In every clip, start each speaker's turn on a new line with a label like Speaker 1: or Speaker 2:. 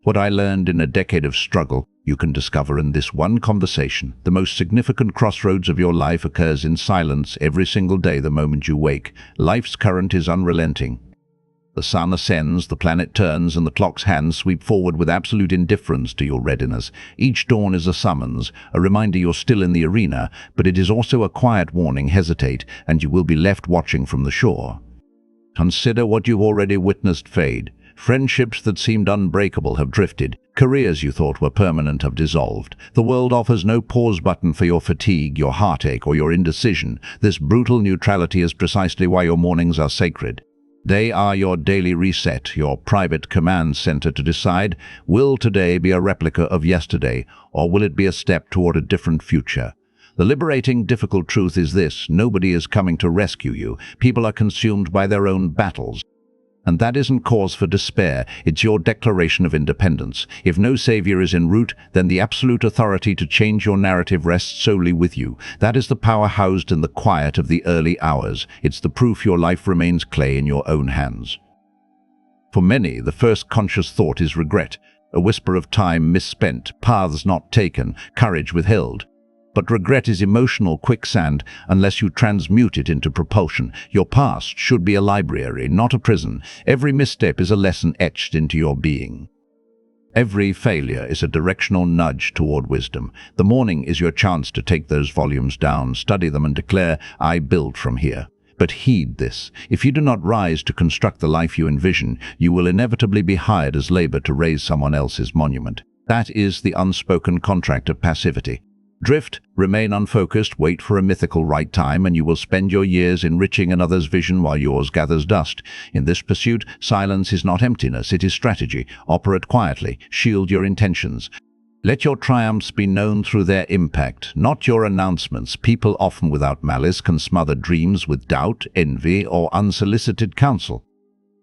Speaker 1: What I learned in a decade of struggle, you can discover in this one conversation. The most significant crossroads of your life occurs in silence every single day the moment you wake. Life's current is unrelenting. The sun ascends, the planet turns, and the clock's hands sweep forward with absolute indifference to your readiness. Each dawn is a summons, a reminder you're still in the arena, but it is also a quiet warning: hesitate, and you will be left watching from the shore. Consider what you've already witnessed fade. Friendships that seemed unbreakable have drifted. Careers you thought were permanent have dissolved. The world offers no pause button for your fatigue, your heartache, or your indecision. This brutal neutrality is precisely why your mornings are sacred. They are your daily reset, your private command center to decide, will today be a replica of yesterday, or will it be a step toward a different future? The liberating, difficult truth is this: nobody is coming to rescue you. People are consumed by their own battles. And that isn't cause for despair, it's your declaration of independence. If no savior is en route, then the absolute authority to change your narrative rests solely with you. That is the power housed in the quiet of the early hours. It's the proof your life remains clay in your own hands. For many, the first conscious thought is regret, a whisper of time misspent, paths not taken, courage withheld. But regret is emotional quicksand unless you transmute it into propulsion. Your past should be a library, not a prison. Every misstep is a lesson etched into your being. Every failure is a directional nudge toward wisdom. The morning is your chance to take those volumes down, study them, and declare, "I build from here." But heed this: if you do not rise to construct the life you envision, you will inevitably be hired as labor to raise someone else's monument. That is the unspoken contract of passivity. Drift, remain unfocused, wait for a mythical right time, and you will spend your years enriching another's vision while yours gathers dust. In this pursuit, silence is not emptiness, it is strategy. Operate quietly, shield your intentions. Let your triumphs be known through their impact, not your announcements. People, often without malice, can smother dreams with doubt, envy, or unsolicited counsel.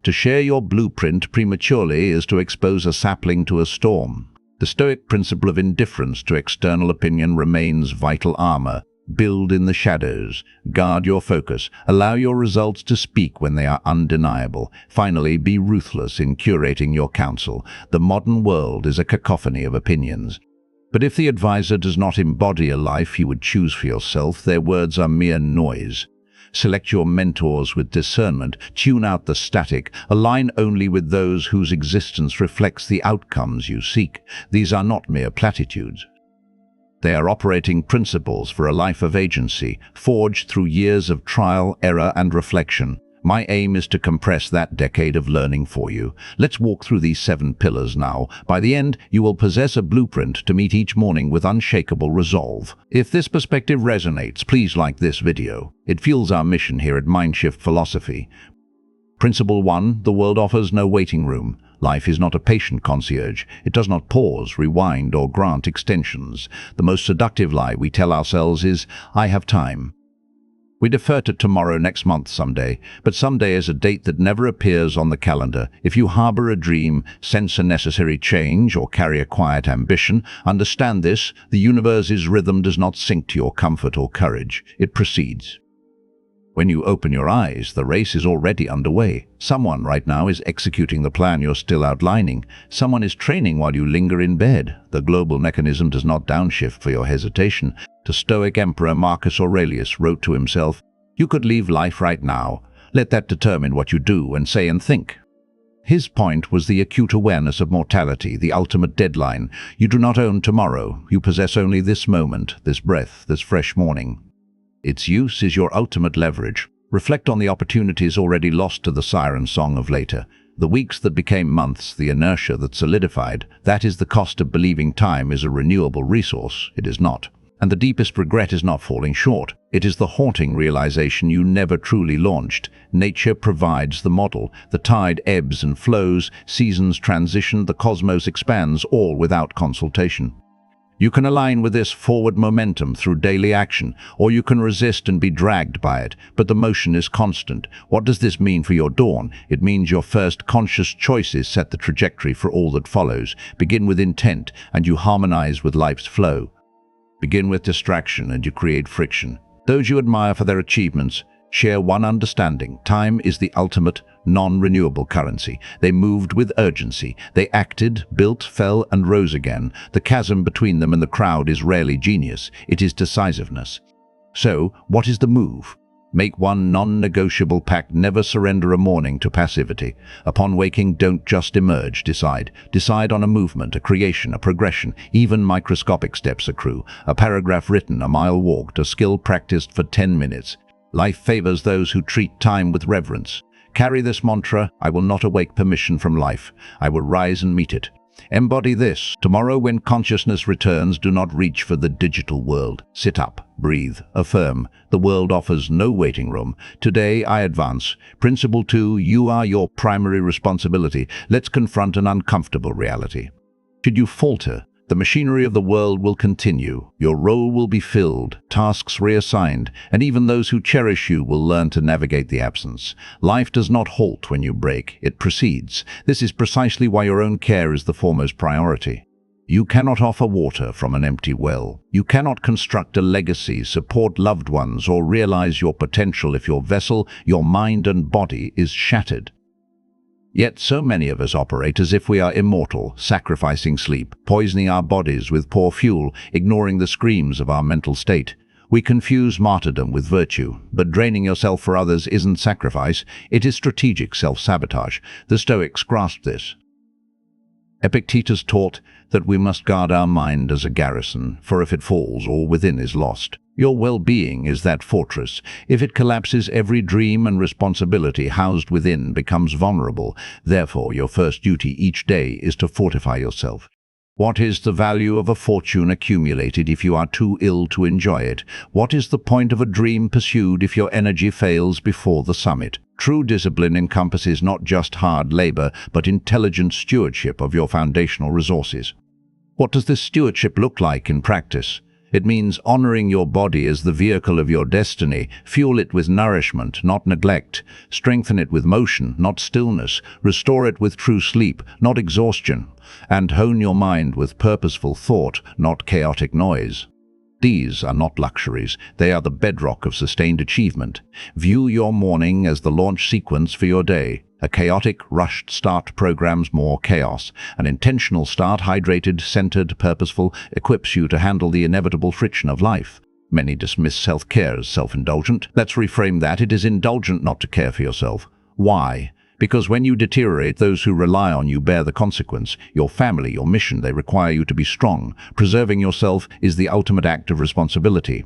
Speaker 1: To share your blueprint prematurely is to expose a sapling to a storm. The Stoic principle of indifference to external opinion remains vital armor. Build in the shadows. Guard your focus. Allow your results to speak when they are undeniable. Finally, be ruthless in curating your counsel. The modern world is a cacophony of opinions. But if the advisor does not embody a life you would choose for yourself, their words are mere noise. Select your mentors with discernment, tune out the static, align only with those whose existence reflects the outcomes you seek. These are not mere platitudes. They are operating principles for a life of agency, forged through years of trial, error, and reflection. My aim is to compress that decade of learning for you. Let's walk through these 7 pillars now. By the end, you will possess a blueprint to meet each morning with unshakable resolve. If this perspective resonates, please like this video. It fuels our mission here at Mindshift Philosophy. Principle 1. The world offers no waiting room. Life is not a patient concierge. It does not pause, rewind, or grant extensions. The most seductive lie we tell ourselves is, "I have time." We defer to tomorrow, next month, someday, but someday is a date that never appears on the calendar. If you harbor a dream, sense a necessary change, or carry a quiet ambition, understand this: the universe's rhythm does not sync to your comfort or courage. It proceeds. When you open your eyes, the race is already underway. Someone right now is executing the plan you're still outlining. Someone is training while you linger in bed. The global mechanism does not downshift for your hesitation. The Stoic Emperor Marcus Aurelius wrote to himself, "You could leave life right now. Let that determine what you do and say and think." His point was the acute awareness of mortality, the ultimate deadline. You do not own tomorrow. You possess only this moment, this breath, this fresh morning. Its use is your ultimate leverage. Reflect on the opportunities already lost to the siren song of later. The weeks that became months, the inertia that solidified. That is the cost of believing time is a renewable resource. It is not. And the deepest regret is not falling short. It is the haunting realization you never truly launched. Nature provides the model. The tide ebbs and flows, seasons transition, the cosmos expands, all without consultation. You can align with this forward momentum through daily action, or you can resist and be dragged by it, but the motion is constant. What does this mean for your dawn? It means your first conscious choices set the trajectory for all that follows. Begin with intent, and you harmonize with life's flow. Begin with distraction, and you create friction. Those you admire for their achievements share one understanding: time is the ultimate, non-renewable currency. They moved with urgency. They acted, built, fell, and rose again. The chasm between them and the crowd is rarely genius. It is decisiveness. So, what is the move? Make one non-negotiable pact: never surrender a morning to passivity. Upon waking, don't just emerge, decide. Decide on a movement, a creation, a progression. Even microscopic steps accrue. A paragraph written, a mile walked, a skill practiced for 10 minutes. Life favors those who treat time with reverence. Carry this mantra: I will not await permission from life. I will rise and meet it. Embody this. Tomorrow, when consciousness returns, do not reach for the digital world. Sit up, breathe, affirm. The world offers no waiting room. Today, I advance. Principle 2, you are your primary responsibility. Let's confront an uncomfortable reality. Should you falter, the machinery of the world will continue. Your role will be filled, tasks reassigned, and even those who cherish you will learn to navigate the absence. Life does not halt when you break, it proceeds. This is precisely why your own care is the foremost priority. You cannot offer water from an empty well. You cannot construct a legacy, support loved ones, or realize your potential if your vessel, your mind and body, is shattered. Yet so many of us operate as if we are immortal, sacrificing sleep, poisoning our bodies with poor fuel, ignoring the screams of our mental state. We confuse martyrdom with virtue, but draining yourself for others isn't sacrifice, it is strategic self-sabotage. The Stoics grasped this. Epictetus taught that we must guard our mind as a garrison, for if it falls, all within is lost. Your well-being is that fortress. If it collapses, every dream and responsibility housed within becomes vulnerable. Therefore, your first duty each day is to fortify yourself. What is the value of a fortune accumulated if you are too ill to enjoy it? What is the point of a dream pursued if your energy fails before the summit? True discipline encompasses not just hard labor, but intelligent stewardship of your foundational resources. What does this stewardship look like in practice? It means honoring your body as the vehicle of your destiny. Fuel it with nourishment, not neglect. Strengthen it with motion, not stillness. Restore it with true sleep, not exhaustion. And hone your mind with purposeful thought, not chaotic noise. These are not luxuries. They are the bedrock of sustained achievement. View your morning as the launch sequence for your day. A chaotic, rushed start programs more chaos. An intentional start, hydrated, centered, purposeful, equips you to handle the inevitable friction of life. Many dismiss self-care as self-indulgent. Let's reframe that. It is indulgent not to care for yourself. Why? Because when you deteriorate, those who rely on you bear the consequence. Your family, your mission, they require you to be strong. Preserving yourself is the ultimate act of responsibility.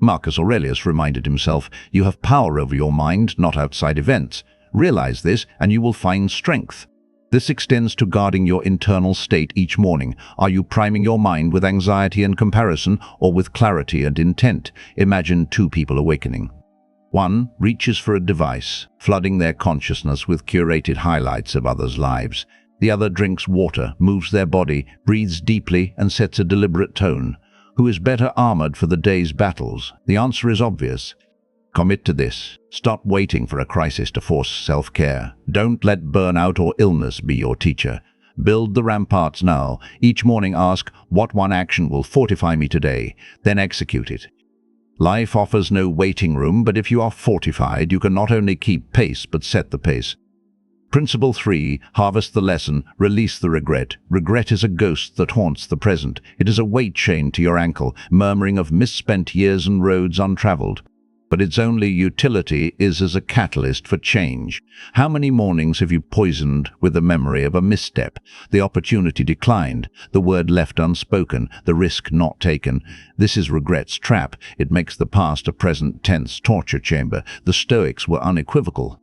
Speaker 1: Marcus Aurelius reminded himself, you have power over your mind, not outside events. Realize this, and you will find strength. This extends to guarding your internal state each morning. Are you priming your mind with anxiety and comparison, or with clarity and intent? Imagine two people awakening. One reaches for a device, flooding their consciousness with curated highlights of others' lives. The other drinks water, moves their body, breathes deeply, and sets a deliberate tone. Who is better armored for the day's battles? The answer is obvious. Commit to this. Stop waiting for a crisis to force self-care. Don't let burnout or illness be your teacher. Build the ramparts now. Each morning ask, what one action will fortify me today? Then execute it. Life offers no waiting room, but if you are fortified, you can not only keep pace, but set the pace. Principle 3, harvest the lesson, release the regret. Regret is a ghost that haunts the present. It is a weight chain to your ankle, murmuring of misspent years and roads untraveled. But its only utility is as a catalyst for change. How many mornings have you poisoned with the memory of a misstep, the opportunity declined, the word left unspoken, the risk not taken? This is regret's trap. It makes the past a present tense torture chamber. The Stoics were unequivocal.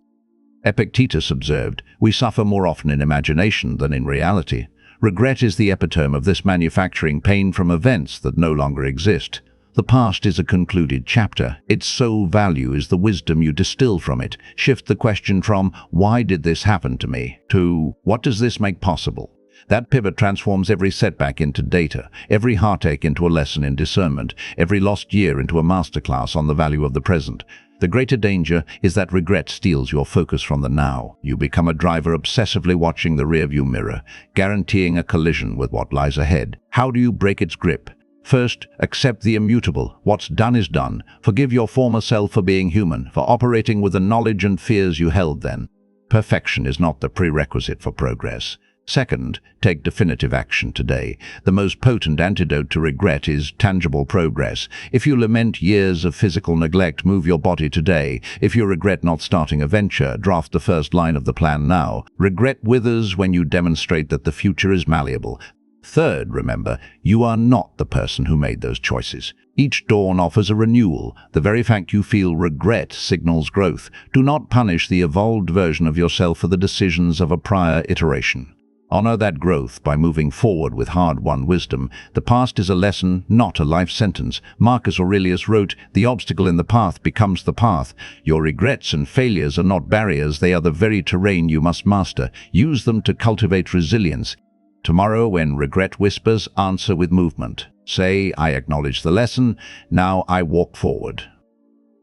Speaker 1: Epictetus observed, we suffer more often in imagination than in reality. Regret is the epitome of this manufacturing pain from events that no longer exist. The past is a concluded chapter. Its sole value is the wisdom you distill from it. Shift the question from, why did this happen to me, to, what does this make possible? That pivot transforms every setback into data, every heartache into a lesson in discernment, every lost year into a masterclass on the value of the present. The greater danger is that regret steals your focus from the now. You become a driver obsessively watching the rearview mirror, guaranteeing a collision with what lies ahead. How do you break its grip? First, accept the immutable. What's done is done. Forgive your former self for being human, for operating with the knowledge and fears you held then. Perfection is not the prerequisite for progress. Second, take definitive action today. The most potent antidote to regret is tangible progress. If you lament years of physical neglect, move your body today. If you regret not starting a venture, draft the first line of the plan now. Regret withers when you demonstrate that the future is malleable. Third, remember, you are not the person who made those choices. Each dawn offers a renewal. The very fact you feel regret signals growth. Do not punish the evolved version of yourself for the decisions of a prior iteration. Honor that growth by moving forward with hard-won wisdom. The past is a lesson, not a life sentence. Marcus Aurelius wrote, "The obstacle in the path becomes the path." Your regrets and failures are not barriers, they are the very terrain you must master. Use them to cultivate resilience. Tomorrow, when regret whispers, answer with movement. Say, "I acknowledge the lesson, now I walk forward."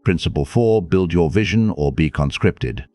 Speaker 1: Principle 4, build your vision or be conscripted.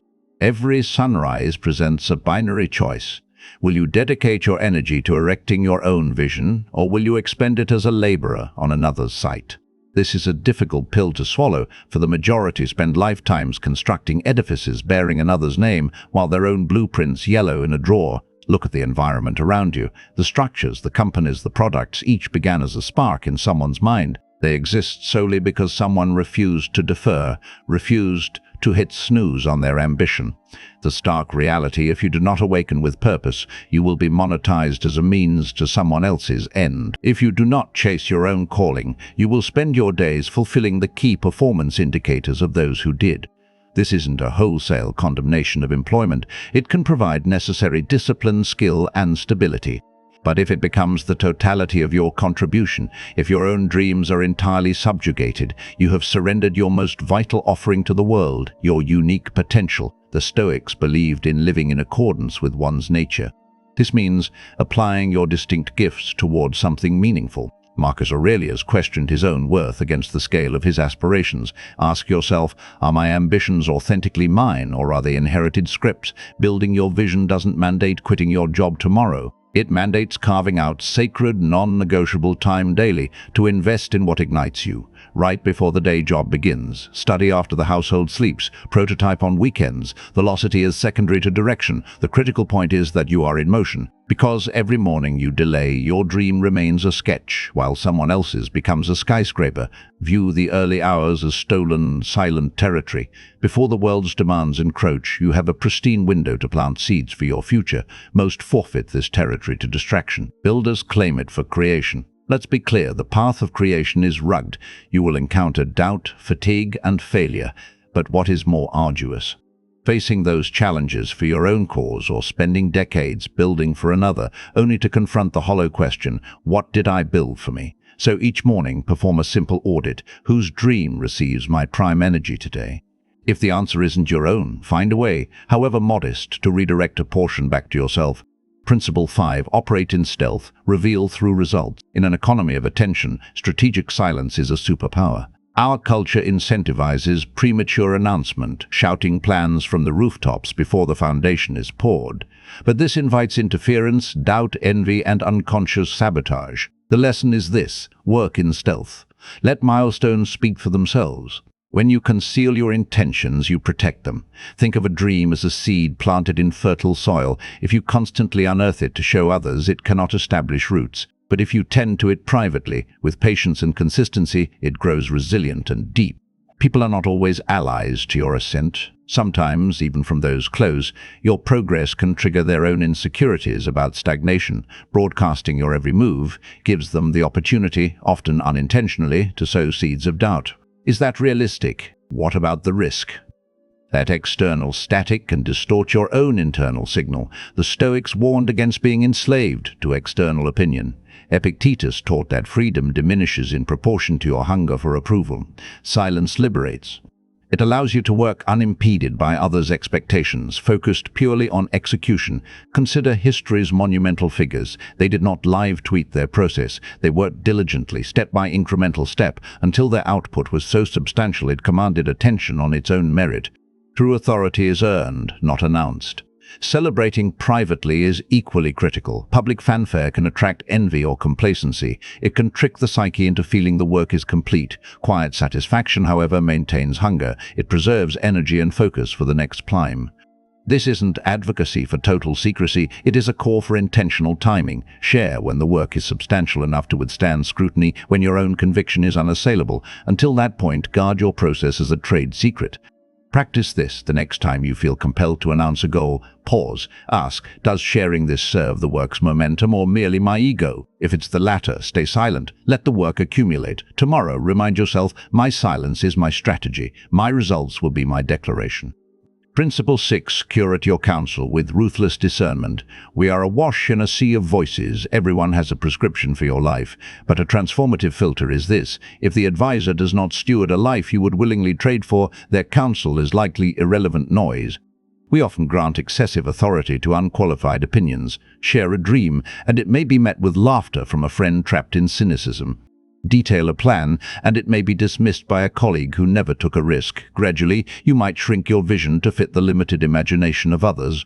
Speaker 1: Every sunrise presents a binary choice. Will you dedicate your energy to erecting your own vision, or will you expend it as a laborer on another's site? This is a difficult pill to swallow, for the majority spend lifetimes constructing edifices bearing another's name, while their own blueprints yellow in a drawer. Look at the environment around you. The structures, the companies, the products, each began as a spark in someone's mind. They exist solely because someone refused to defer, refused to hit snooze on their ambition. The stark reality, if you do not awaken with purpose, you will be monetized as a means to someone else's end. If you do not chase your own calling, you will spend your days fulfilling the key performance indicators of those who did. This isn't a wholesale condemnation of employment. It can provide necessary discipline, skill, and stability. But if it becomes the totality of your contribution, if your own dreams are entirely subjugated, you have surrendered your most vital offering to the world, your unique potential. The Stoics believed in living in accordance with one's nature. This means applying your distinct gifts toward something meaningful. Marcus Aurelius questioned his own worth against the scale of his aspirations. Ask yourself, are my ambitions authentically mine, or are they inherited scripts? Building your vision doesn't mandate quitting your job tomorrow. It mandates carving out sacred, non-negotiable time daily to invest in what ignites you. Right before the day job begins, study after the household sleeps, prototype on weekends. Velocity is secondary to direction. The critical point is that you are in motion. Because every morning you delay, your dream remains a sketch, while someone else's becomes a skyscraper. View the early hours as stolen, silent territory. Before the world's demands encroach, you have a pristine window to plant seeds for your future. Most forfeit this territory to distraction. Builders claim it for creation. Let's be clear, the path of creation is rugged. You will encounter doubt, fatigue, and failure. But what is more arduous? Facing those challenges for your own cause, or spending decades building for another, only to confront the hollow question, what did I build for me? So each morning, perform a simple audit. Whose dream receives my prime energy today? If the answer isn't your own, find a way, however modest, to redirect a portion back to yourself. Principle 5, operate in stealth, reveal through results. In an economy of attention, strategic silence is a superpower. Our culture incentivizes premature announcement, shouting plans from the rooftops before the foundation is poured. But this invites interference, doubt, envy, and unconscious sabotage. The lesson is this: work in stealth. Let milestones speak for themselves. When you conceal your intentions, you protect them. Think of a dream as a seed planted in fertile soil. If you constantly unearth it to show others, it cannot establish roots. But if you tend to it privately, with patience and consistency, it grows resilient and deep. People are not always allies to your ascent. Sometimes, even from those close, your progress can trigger their own insecurities about stagnation. Broadcasting your every move gives them the opportunity, often unintentionally, to sow seeds of doubt. Is that realistic? What about the risk? That external static can distort your own internal signal. The Stoics warned against being enslaved to external opinion. Epictetus taught that freedom diminishes in proportion to your hunger for approval. Silence liberates. It allows you to work unimpeded by others' expectations, focused purely on execution. Consider history's monumental figures. They did not live tweet their process. They worked diligently, step by incremental step, until their output was so substantial it commanded attention on its own merit. True authority is earned, not announced. Celebrating privately is equally critical. Public fanfare can attract envy or complacency. It can trick the psyche into feeling the work is complete. Quiet satisfaction, however, maintains hunger. It preserves energy and focus for the next climb. This isn't advocacy for total secrecy, it is a call for intentional timing. Share when the work is substantial enough to withstand scrutiny, when your own conviction is unassailable. Until that point, guard your process as a trade secret. Practice this the next time you feel compelled to announce a goal. Pause. Ask, does sharing this serve the work's momentum or merely my ego? If it's the latter, stay silent. Let the work accumulate. Tomorrow, remind yourself, my silence is my strategy. My results will be my declaration. Principle 6. Curate your counsel with ruthless discernment. We are awash in a sea of voices. Everyone has a prescription for your life. But a transformative filter is this. If the advisor does not steward a life you would willingly trade for, their counsel is likely irrelevant noise. We often grant excessive authority to unqualified opinions. Share a dream, and it may be met with laughter from a friend trapped in cynicism. Detail a plan, and it may be dismissed by a colleague who never took a risk. Gradually, you might shrink your vision to fit the limited imagination of others.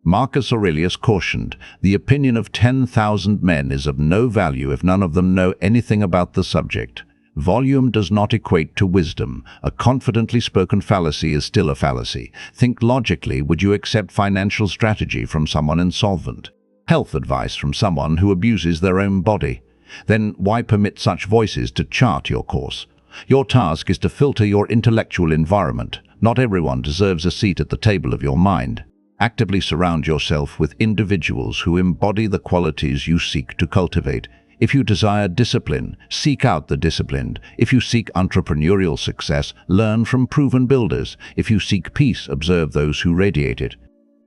Speaker 1: Marcus Aurelius cautioned, "The opinion of 10,000 men is of no value if none of them know anything about the subject." Volume does not equate to wisdom. A confidently spoken fallacy is still a fallacy. Think logically. Would you accept financial strategy from someone insolvent? Health advice from someone who abuses their own body? Then why permit such voices to chart your course? Your task is to filter your intellectual environment. Not everyone deserves a seat at the table of your mind. Actively surround yourself with individuals who embody the qualities you seek to cultivate. If you desire discipline, seek out the disciplined. If you seek entrepreneurial success, learn from proven builders. If you seek peace, observe those who radiate it.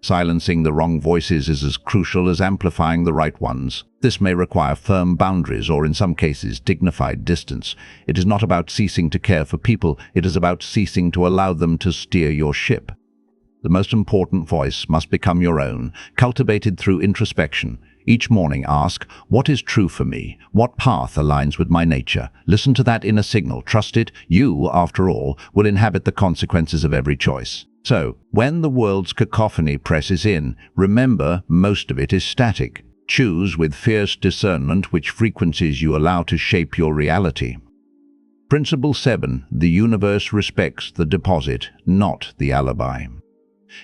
Speaker 1: Silencing the wrong voices is as crucial as amplifying the right ones. This may require firm boundaries or, in some cases, dignified distance. It is not about ceasing to care for people, it is about ceasing to allow them to steer your ship. The most important voice must become your own, cultivated through introspection. Each morning ask, what is true for me? What path aligns with my nature? Listen to that inner signal. Trust it. You, after all, will inhabit the consequences of every choice. So, when the world's cacophony presses in, remember most of it is static. Choose with fierce discernment which frequencies you allow to shape your reality. Principle 7. The universe respects the deposit, not the alibi.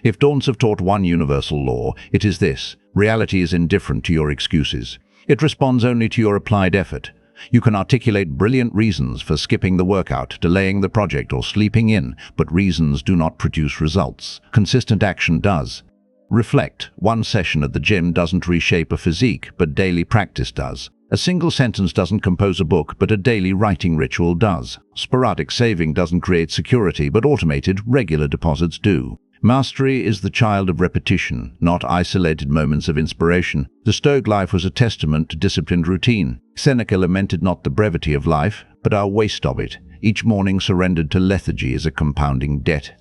Speaker 1: If dawns have taught one universal law, it is this: reality is indifferent to your excuses. It responds only to your applied effort. You can articulate brilliant reasons for skipping the workout, delaying the project, or sleeping in, but reasons do not produce results. Consistent action does. Reflect. One session at the gym doesn't reshape a physique, but daily practice does. A single sentence doesn't compose a book, but a daily writing ritual does. Sporadic saving doesn't create security, but automated, regular deposits do. Mastery is the child of repetition, not isolated moments of inspiration. The Stoic life was a testament to disciplined routine. Seneca lamented not the brevity of life, but our waste of it. Each morning surrendered to lethargy is a compounding debt.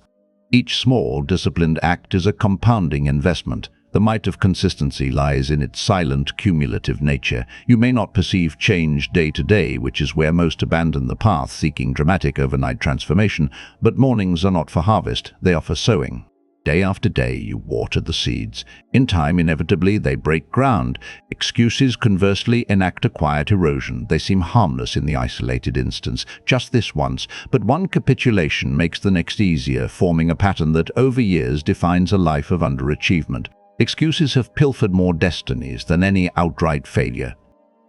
Speaker 1: Each small, disciplined act is a compounding investment. The might of consistency lies in its silent, cumulative nature. You may not perceive change day to day, which is where most abandon the path, seeking dramatic overnight transformation, but mornings are not for harvest, they are for sowing. Day after day, you water the seeds. In time, inevitably, they break ground. Excuses, conversely, enact a quiet erosion. They seem harmless in the isolated instance, just this once, but one capitulation makes the next easier, forming a pattern that, over years, defines a life of underachievement. Excuses have pilfered more destinies than any outright failure.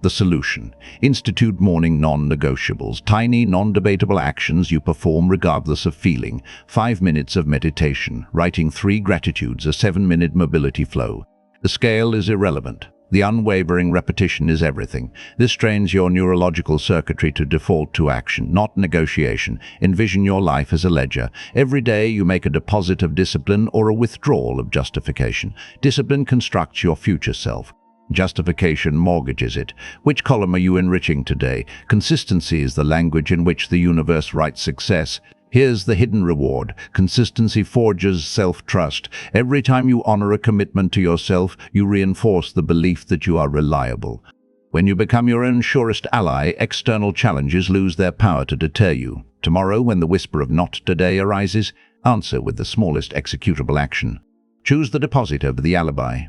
Speaker 1: The solution: institute morning non-negotiables, tiny, non-debatable actions you perform regardless of feeling. 5 minutes of meditation, writing 3 gratitudes, a 7-minute mobility flow. The scale is irrelevant. The unwavering repetition is everything. This trains your neurological circuitry to default to action, not negotiation. Envision your life as a ledger. Every day you make a deposit of discipline or a withdrawal of justification. Discipline constructs your future self. Justification mortgages it. Which column are you enriching today? Consistency is the language in which the universe writes success. Here's the hidden reward. Consistency forges self-trust. Every time you honor a commitment to yourself, you reinforce the belief that you are reliable. When you become your own surest ally, external challenges lose their power to deter you. Tomorrow, when the whisper of "not today" arises, answer with the smallest executable action. Choose the deposit over the alibi.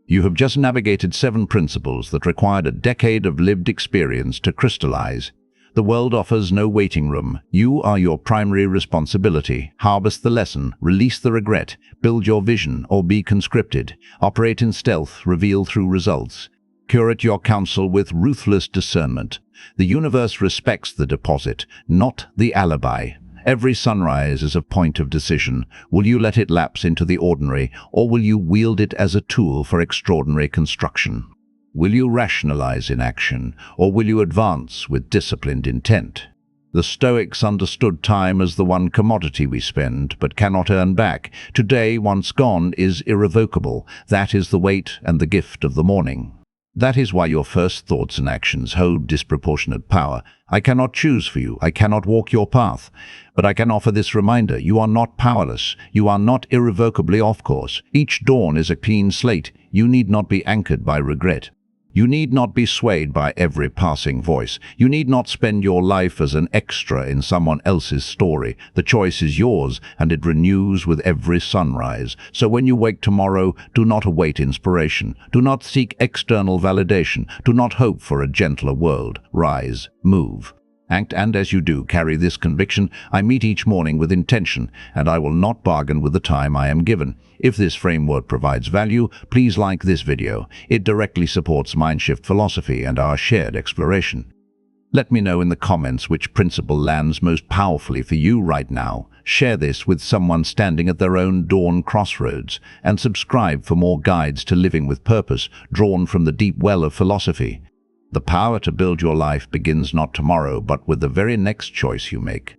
Speaker 1: You have just navigated 7 principles that required a decade of lived experience to crystallize. The world offers no waiting room. You are your primary responsibility. Harvest the lesson, release the regret, build your vision, or be conscripted. Operate in stealth, reveal through results. Curate your counsel with ruthless discernment. The universe respects the deposit, not the alibi. Every sunrise is a point of decision. Will you let it lapse into the ordinary, or will you wield it as a tool for extraordinary construction? Will you rationalize inaction, or will you advance with disciplined intent? The Stoics understood time as the one commodity we spend but cannot earn back. Today, once gone, is irrevocable. That is the weight and the gift of the morning. That is why your first thoughts and actions hold disproportionate power. I cannot choose for you. I cannot walk your path. But I can offer this reminder. You are not powerless. You are not irrevocably off course. Each dawn is a clean slate. You need not be anchored by regret. You need not be swayed by every passing voice. You need not spend your life as an extra in someone else's story. The choice is yours, and it renews with every sunrise. So when you wake tomorrow, do not await inspiration. Do not seek external validation. Do not hope for a gentler world. Rise, move. Act, and as you do, carry this conviction. I meet each morning with intention, and I will not bargain with the time I am given. If this framework provides value, please like this video. It directly supports Mindshift philosophy and our shared exploration. Let me know in the comments which principle lands most powerfully for you right now. Share this with someone standing at their own dawn crossroads, and subscribe for more guides to living with purpose, drawn from the deep well of philosophy. The power to build your life begins not tomorrow, but with the very next choice you make.